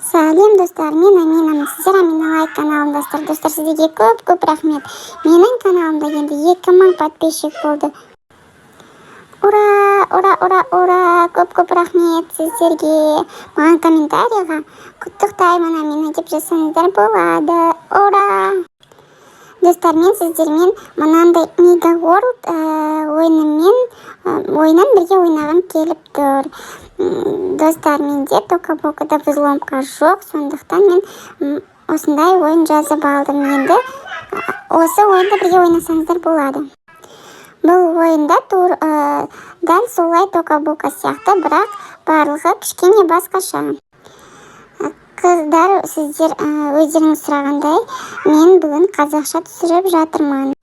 Сәлем достар, мен Аминамын. Сіздер Амина Лайк каналындасыздар. Достар, сіздерге көп рахмет. Менің каналымда енді 2000 подписчик болды. Ура! Көп рахмет сіздерге. Маған комментарийға құттықтаймын Амина деп жазсаңыздар болады. Ура! Достар, мен сіздермен мынандай Мега Ворлд ойынын бірге ойнағым келіп тұр. Достар, менде тока-бокада взломка жоқ, сондықтан мен осындай ойын жазып алдым. Енді осы ойынды бірге ойнасаңыздар болады. Бұл ойында дәл солай тока-бока сияқты, бірақ барлығы кішкене басқаша. Қыздар, сіздер өздеріңіз сұрағандай, мен бүгін қазақша түсіріп жатырмын.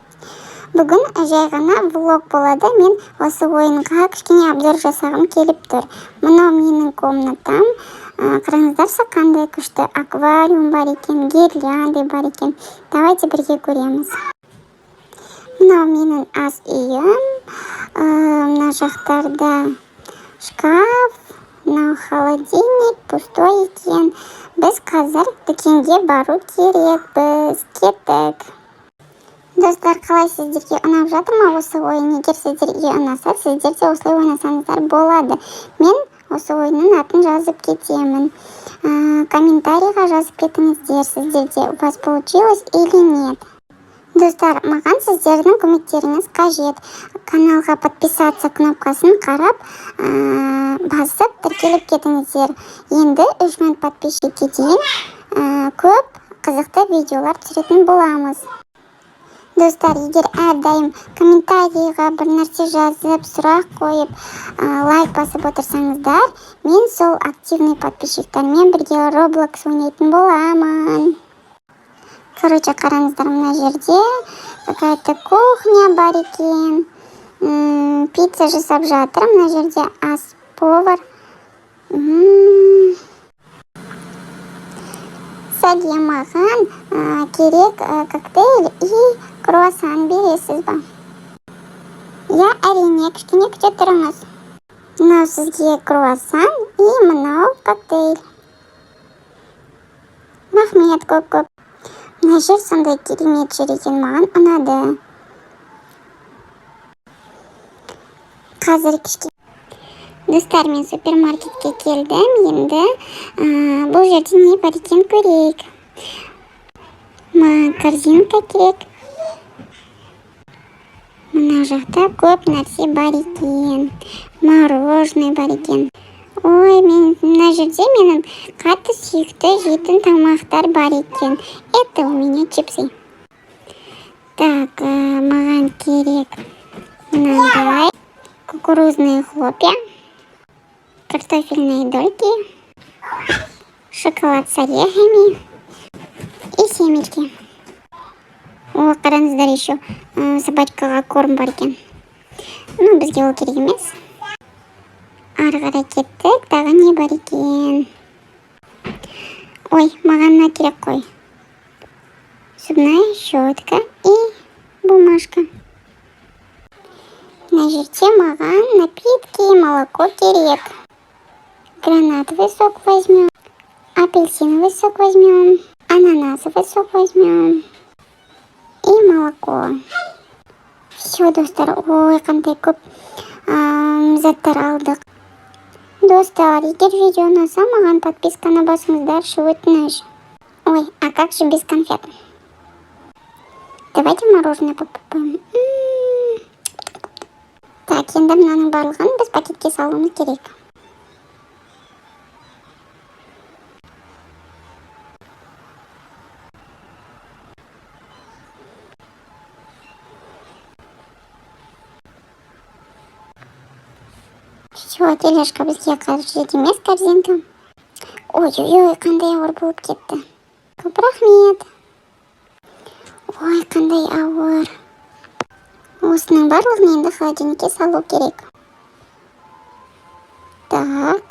Бүгін жай ғана влог болады. Мен осы ойынға кішкене обзор жасағым келіп тұр. Мынау менің комнатам. Қараңыздаршы, қандай күшті аквариум бар екен, гирлянда бар екен. Давайте бірге көреміз. Мынау менің ас үйім. Мына жақтарда шкаф, мынау холодильник пустой екен. Біз қазір дүкенге бару керекпіз. Кеттік. Достар, қалай сіздерге ұнап жатыр ма осы ойын? Егер сіздерге ұнаса, сіздер де осылай ойнасаңыздар болады. Мен осы ойынның атын жазып кетемін. Комментарийға жазып кетіңіздер, сіздерде у вас получилось или нет. Достар, маған сіздердің көмектеріңіз қажет. Каналға подписаться кнопкасын қарап, басып тіркеліп кетіңіздер. Енді 3000 подписчикке дейін көп қызықты видеолар түсіретін боламыз. Достар, егер әрдайым комментарийға бір нәрсе жазып, сұрақ қойып, лайк басып отырсаңыздар, мен сол активный подписчиктермен бірге Roblox ойнайтын боламын. Короче, қараңыздар, мына жерде какая-то кухня бар екен. Пицца жасап жатыр. Мына жерде ас повар. Сәле, маған керек коктейль и круассан бересіз ба? Я әрине, кішкене күте тұрыңыз. Мынау сізге круассан и мынау коктейль. Рахмет көп. Мына жер сондай керемет жер екен, маған ұнады. Қазір кішкене. Достар, мен супермаркетке келдім. Енді бұл жерде не бар екен көрейік. Корзинка керек. Мына жақта көп нәрсе бар екен. Мороженое бар екен. Ой, мына жерде менің қатты сүйікті жейтін тамақтар бар екен. Это у меня чипсы. Так, маған керек мынандай кукурузные хлопья, картофельные дольки, шоколад с орехами и семечки. О, қараңыздар, еще собачкаға корм бар екен. Ну, бізге ол керек емес. Ары қарай кеттік, тағы не бар екен? Ой, маған мына керек қой. Зубная щетка и бумажка. Мына жерде маған напитки и молоко керек. Гранатовый сок возьмем, апельсиновый сок возьмем, ананасовый сок возьмем и молоко. Все, достар, ой, қандай көп заттар алдық. Достар, егер видео ұнаса, маған подписканы басыңыздаршы, өтініш. Ой, а как же без конфет? Давайте мороженое попробуем. Так, енді мынаның барлығын біз пакетке салуымыз керек. Все, тележка бізге қажет емес, корзинка. Ой, қандай ауыр болып кетті. Көп рахмет. Ой, қандай ауыр. Осының барлығын енді холодильникке салу керек. Так,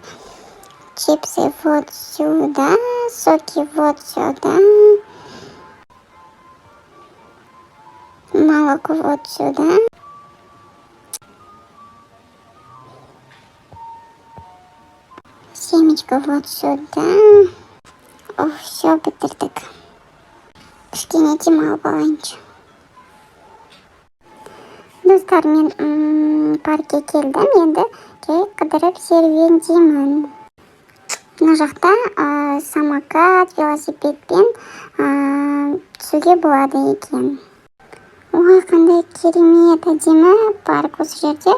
чипсы вот сюда, соки вот сюда, молоко вот сюда. Семечко вот сюда. Все, бітірдік. Кішкене демалып алайыншы. Достар, мен паркке келдім, енді кей қыдырып серуендеймін. Мына жақта самокат, велосипедпен түсуге болады екен. Ой, қандай керемет, әдемі парк. Осы жерде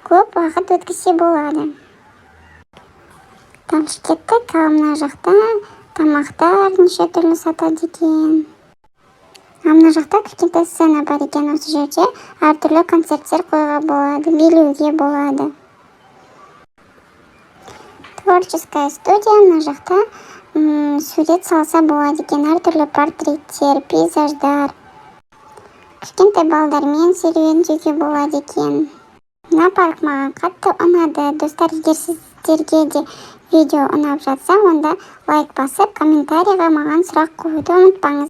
көп уақыт өткізсе болады. Дальше кеттік, мына жақта тамақтар неше түрлі сатады екен. Мына жақта кішкентай сцена бар екен. Осы жерде әртүрлі концерттер қоюға болады, билеуге болады. Творческая студия, мына жақта сурет салса болады екен. Әртүрлі портреттер, пейзаждар. Кішкентай балдармен серуендеуге болады екен. Мына парк маған қатты ұнады. Достар, егер сіздерге де видео ұнап жатса, онда лайк басып, комментарийға маған сұрақ қоюды ұмытпаңыз.